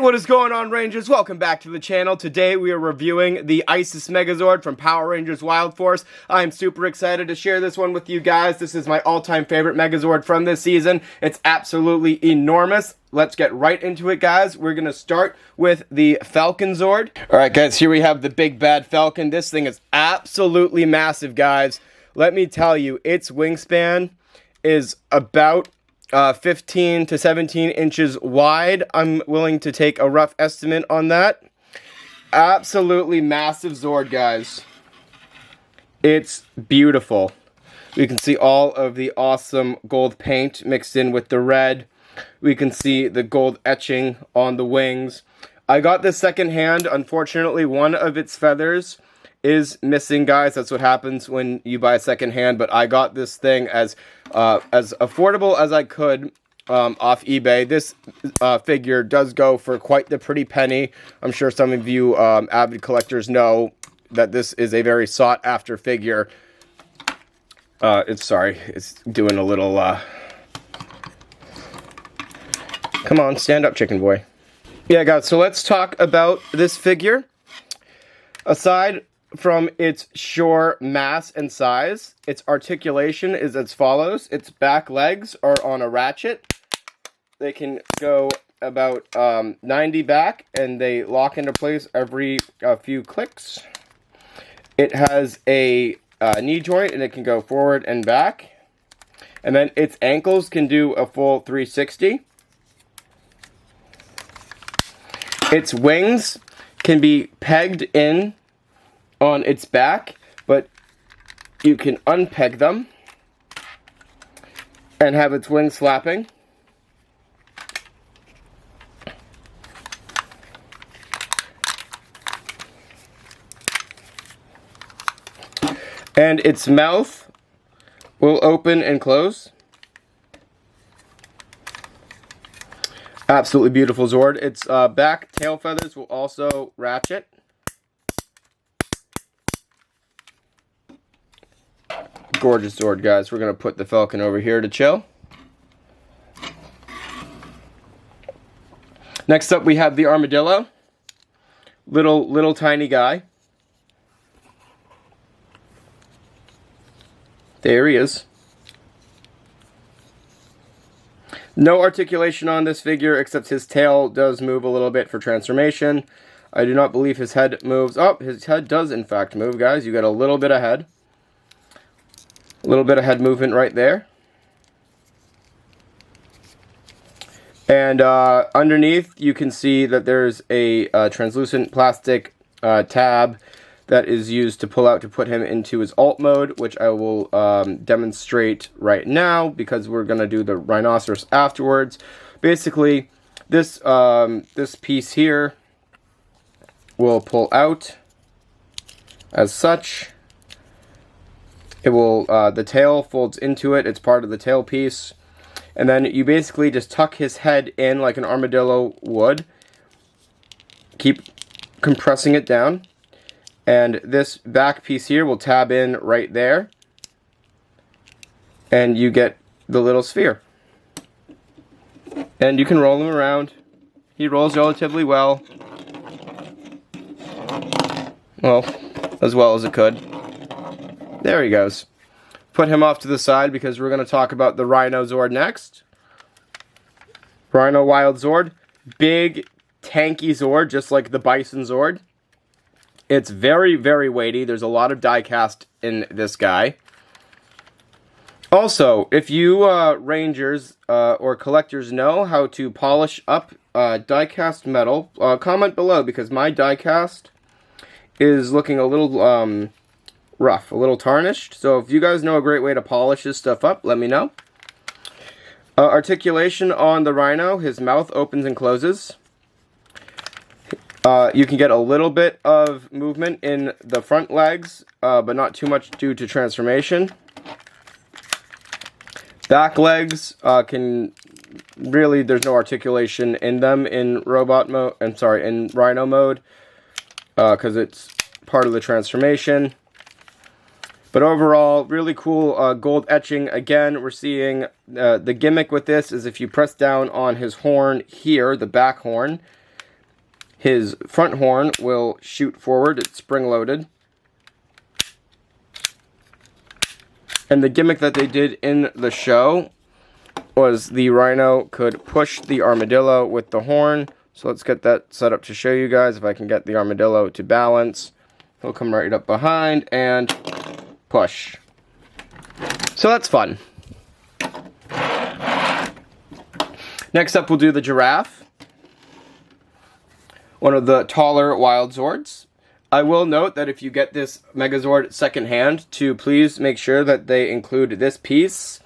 What is going on, Rangers? Welcome back to the channel. Today we are reviewing the Isis Megazord from Power Rangers Wild Force. I am super excited to share this one with you guys. This is my all-time favorite Megazord from this season. It's absolutely enormous. Let's get right into it, guys. We're going to start with the Falcon Zord. Alright, guys, here we have the big bad Falcon. This thing is absolutely massive, guys. Let me tell you, its wingspan is about 15 to 17 inches wide. I'm willing to take a rough estimate on that. Absolutely massive Zord, guys. It's beautiful. We can see all of the awesome gold paint mixed in with the red. We can see the gold etching on the wings. I got this secondhand. Unfortunately, one of its feathers is missing, guys. That's what happens when you buy a secondhand. But I got this thing as affordable as I could off eBay. This figure does go for quite the pretty penny. I'm sure some of you avid collectors know that this is a very sought after figure. It's doing a little come on, stand up, chicken boy. Yeah, guys, so let's talk about this figure. Aside from its sheer mass and size, its articulation is as follows. Its back legs are on a ratchet. They can go about 90 back, and they lock into place every few clicks. It has a knee joint, and it can go forward and back. And then its ankles can do a full 360. Its wings can be pegged in on its back, but you can unpeg them and have its wings flapping. And its mouth will open and close. Absolutely beautiful Zord. Its back tail feathers will also ratchet. Gorgeous Zord, guys. We're going to put the Falcon over here to chill. Next up, we have the Armadillo. Little tiny guy. There he is. No articulation on this figure, except his tail does move a little bit for transformation. I do not believe his head moves. Oh, his head does in fact move, guys. You got a little bit of head. A little bit of head movement right there. And underneath, you can see that there's a translucent plastic tab that is used to pull out to put him into his alt mode, which I will demonstrate right now because we're going to do the rhinoceros afterwards. Basically, this piece here will pull out as such. It will, the tail folds into it. It's part of the tail piece. And then you basically just tuck his head in like an armadillo would. Keep compressing it down. And this back piece here will tab in right there. And you get the little sphere. And you can roll him around. He rolls relatively well. Well, as well as it could. There he goes. Put him off to the side because we're going to talk about the Rhino Zord next. Rhino Wild Zord. Big, tanky Zord, just like the Bison Zord. It's very, very weighty. There's a lot of die cast in this guy. Also, if you rangers or collectors know how to polish up die cast metal, comment below because my die cast is looking a little rough, a little tarnished. So if you guys know a great way to polish this stuff up, let me know. Articulation on the Rhino, his mouth opens and closes. You can get a little bit of movement in the front legs, but not too much due to transformation. Back legs can really, there's no articulation in them in robot mode. I'm sorry, in Rhino mode, because it's part of the transformation. But overall, really cool gold etching. Again, we're seeing the gimmick with this is if you press down on his horn here, the back horn, His front horn will shoot forward. It's spring-loaded. And the gimmick that they did in the show was the Rhino could push the Armadillo with the horn. So let's get that set up to show you guys. If I can get the Armadillo to balance, he'll come right up behind and push. So that's fun. Next up, we'll do the Giraffe, one of the taller Wild Zords. I will note that if you get this Megazord secondhand, to please make sure that they include this piece.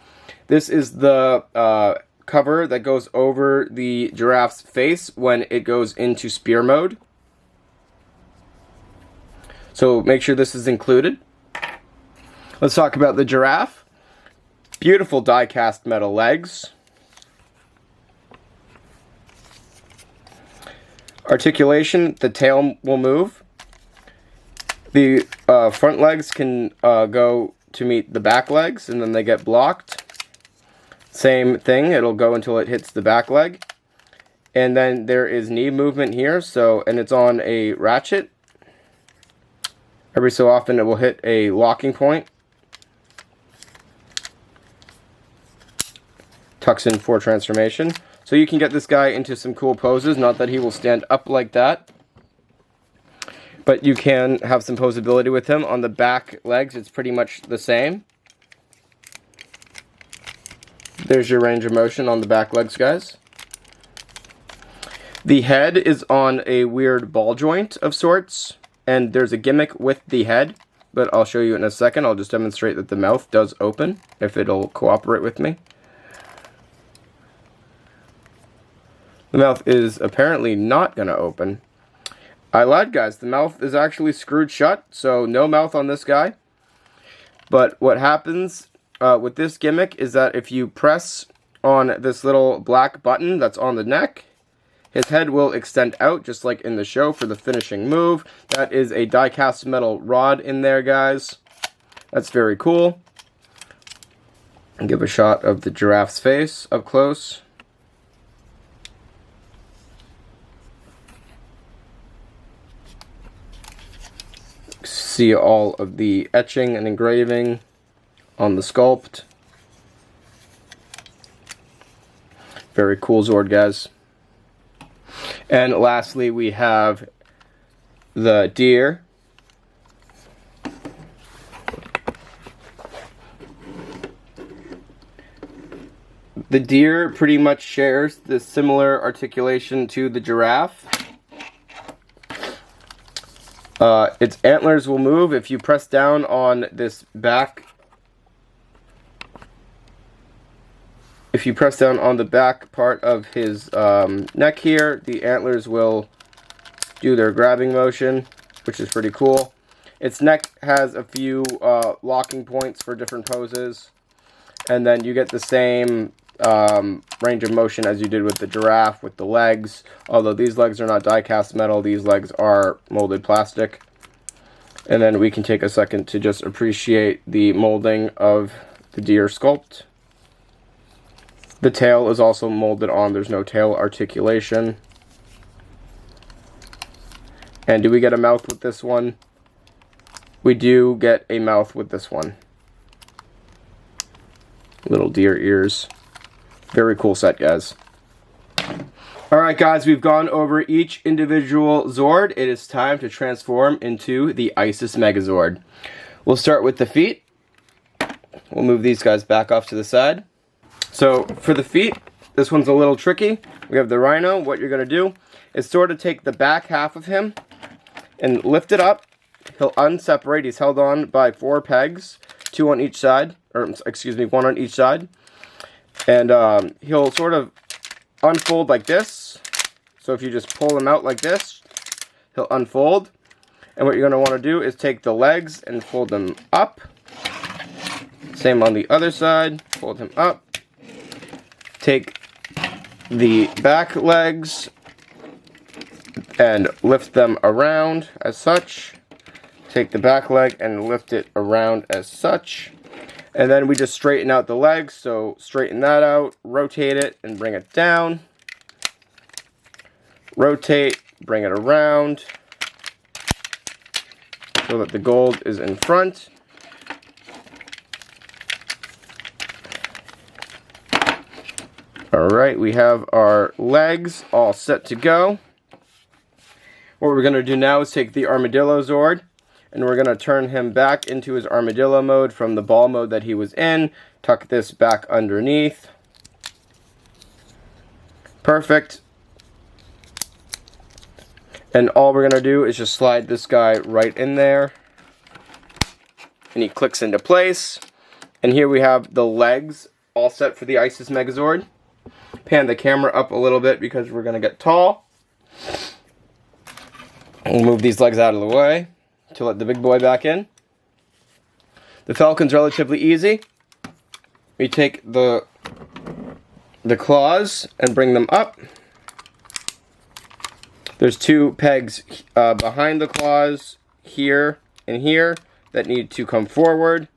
This is the cover that goes over the Giraffe's face when it goes into spear mode. So make sure this is included. Let's talk about the Giraffe. Beautiful die-cast metal legs. Articulation, the tail will move. The front legs can go to meet the back legs, and then they get blocked. Same thing, it'll go until it hits the back leg. And then there is knee movement here, and it's on a ratchet. Every so often it will hit a locking point. Tucks in for transformation. So you can get this guy into some cool poses, not that he will stand up like that. But you can have some posability with him. On the back legs, it's pretty much the same. There's your range of motion on the back legs, guys. The head is on a weird ball joint of sorts, and there's a gimmick with the head, but I'll show you in a second. I'll just demonstrate that the mouth does open, if it'll cooperate with me. The mouth is apparently not going to open. I lied, guys. The mouth is actually screwed shut, so no mouth on this guy. But what happens with this gimmick is that if you press on this little black button that's on the neck, his head will extend out, just like in the show for the finishing move. That is a die-cast metal rod in there, guys. That's very cool. And give a shot of the giraffe's face up close. See all of the etching and engraving on the sculpt. Very cool Zord, guys. And lastly, we have the deer. The deer pretty much shares the similar articulation to the giraffe. Its antlers will move if you press down on this back. If you press down on the back part of his neck here, the antlers will do their grabbing motion, which is pretty cool. Its neck has a few locking points for different poses, and then you get the same range of motion as you did with the giraffe with the legs. Although these legs are not die-cast metal, these legs are molded plastic. And then we can take a second to just appreciate the molding of the deer sculpt. The tail is also molded on. There's no tail articulation. And do we get a mouth with this one? We do get a mouth with this one. Little deer ears. Very cool set, guys. Alright, guys, we've gone over each individual Zord. It is time to transform into the Isis Megazord. We'll start with the feet. We'll move these guys back off to the side. So, for the feet, this one's a little tricky. We have the Rhino. What you're going to do is sort of take the back half of him and lift it up. He'll unseparate. He's held on by 4 pegs, 2 on each side, or excuse me, 1 on each side. And he'll sort of unfold like this. So if you just pull him out like this, he'll unfold. And what you're going to want to do is take the legs and fold them up. Same on the other side. Fold him up. Take the back legs and lift them around as such. Take the back leg and lift it around as such. And then we just straighten out the legs, so straighten that out, rotate it, and bring it down. Rotate, bring it around so that the gold is in front. Alright, we have our legs all set to go. What we're going to do now is take the Armadillo Zord, and we're going to turn him back into his Armadillo mode from the ball mode that he was in. Tuck this back underneath. Perfect. And all we're going to do is just slide this guy right in there. And he clicks into place. And here we have the legs all set for the Isis Megazord. Pan the camera up a little bit because we're going to get tall. We'll move these legs out of the way to let the big boy back in. The Falcon's relatively easy. We take the claws and bring them up. There's two pegs behind the claws, here and here, that need to come forward.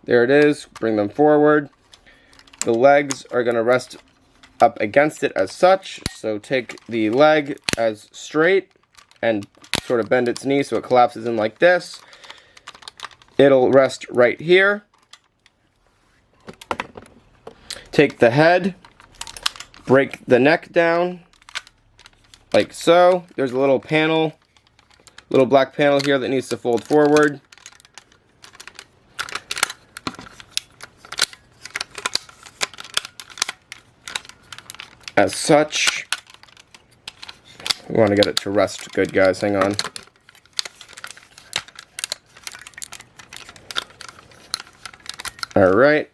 There it is. Bring them forward. The legs are going to rest up against it as such. So take the leg as straight and sort of bend its knee so it collapses in like this. It'll rest right here. Take the head, break the neck down like so. There's a little panel, little black panel here that needs to fold forward. As such. We want to get it to rest good, guys. Hang on. Alright.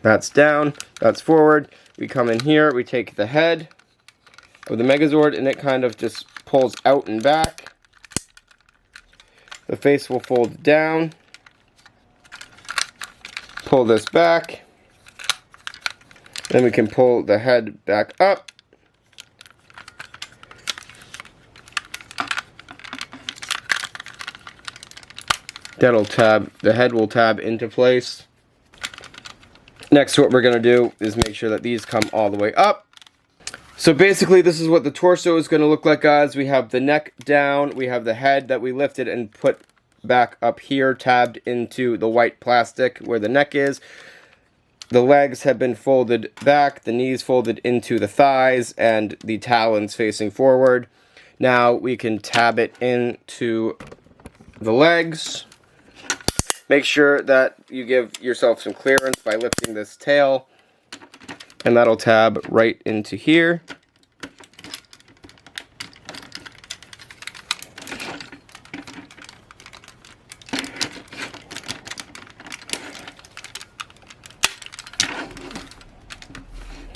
That's down. That's forward. We come in here. We take the head of the Megazord, and it kind of just pulls out and back. The face will fold down. Pull this back. Then we can pull the head back up. That'll tab, the head will tab into place. Next, what we're going to do is make sure that these come all the way up. So basically, this is what the torso is going to look like, guys. We have the neck down, we have the head that we lifted and put back up here, tabbed into the white plastic where the neck is. The legs have been folded back, the knees folded into the thighs, and the talons facing forward. Now we can tab it into the legs. Make sure that you give yourself some clearance by lifting this tail, and that'll tab right into here.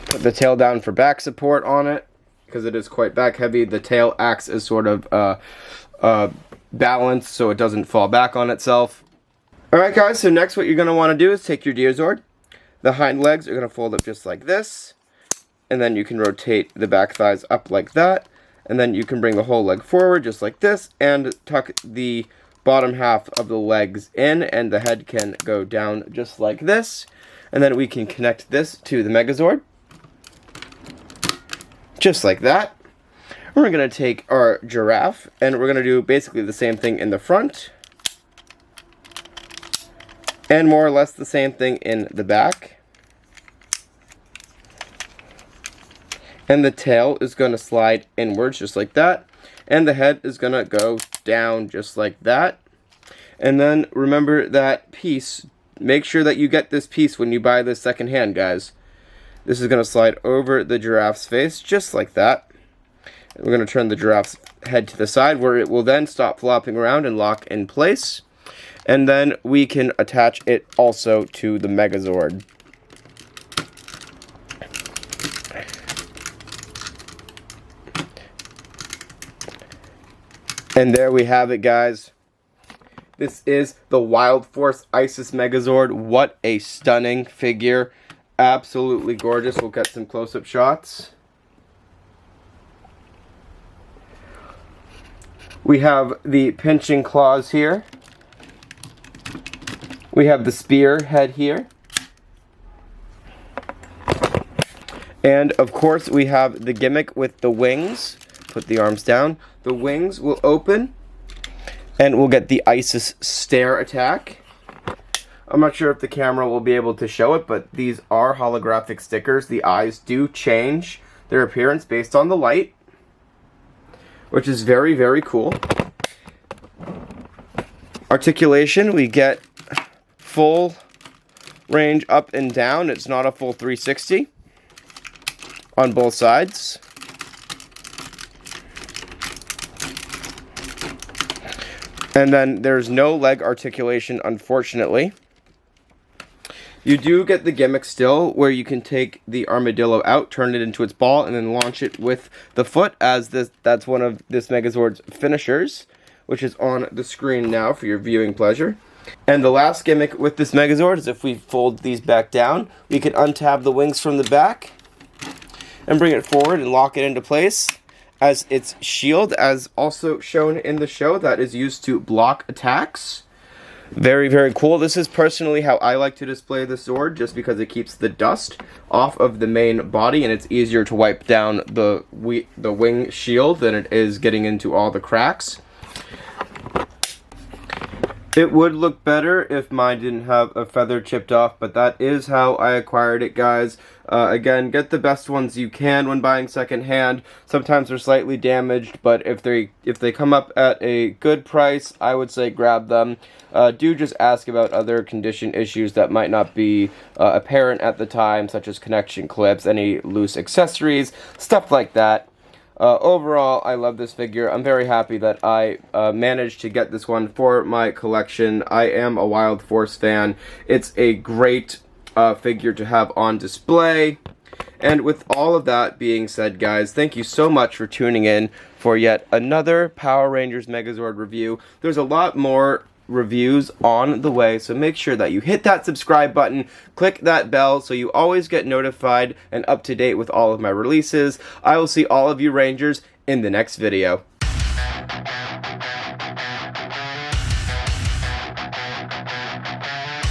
Put the tail down for back support on it, because it is quite back heavy. The tail acts as sort of balance so it doesn't fall back on itself. Alright guys, so next what you're going to want to do is take your Deer Zord. The hind legs are going to fold up just like this. And then you can rotate the back thighs up like that. And then you can bring the whole leg forward just like this. And tuck the bottom half of the legs in. And the head can go down just like this. And then we can connect this to the Megazord. Just like that. We're going to take our giraffe. And we're going to do basically the same thing in the front. And more or less the same thing in the back. And the tail is going to slide inwards just like that. And the head is going to go down just like that. And then remember that piece. Make sure that you get this piece when you buy this second hand, guys. This is going to slide over the giraffe's face just like that. And we're going to turn the giraffe's head to the side where it will then stop flopping around and lock in place. And then we can attach it also to the Megazord. And there we have it, guys. This is the Wild Force Isis Megazord. What a stunning figure. Absolutely gorgeous. We'll get some close-up shots. We have the pinching claws here. We have the spear head here. And of course we have the gimmick with the wings put the arms down. The wings will open, and we'll get the Isis stare attack. I'm not sure if the camera will be able to show it, but these are holographic stickers. The eyes do change their appearance based on the light, which is very, very cool. Articulation, we get full range up and down. It's not a full 360 on both sides. And then there's no leg articulation, unfortunately. You do get the gimmick still, where you can take the Armadillo out, turn it into its ball, and then launch it with the foot, as that's one of this Megazord's finishers, which is on the screen now for your viewing pleasure. And the last gimmick with this Megazord is if we fold these back down, we can untab the wings from the back and bring it forward and lock it into place as its shield, as also shown in the show, that is used to block attacks. Very, very cool. This is personally how I like to display the Zord, just because it keeps the dust off of the main body, and it's easier to wipe down the wing shield than it is getting into all the cracks. It would look better if mine didn't have a feather chipped off, but that is how I acquired it, guys. Again, get the best ones you can when buying secondhand. Sometimes they're slightly damaged, but if they come up at a good price, I would say grab them. Do just ask about other condition issues that might not be apparent at the time, such as connection clips, any loose accessories, stuff like that. Overall, I love this figure. I'm very happy that I managed to get this one for my collection. I am a Wild Force fan. It's a great figure to have on display. And with all of that being said, guys, thank you so much for tuning in for yet another Power Rangers Megazord review. There's a lot more reviews on the way, so make sure that you hit that subscribe button, click that bell so you always get notified and up to date with all of my releases. I will see all of you Rangers in the next video.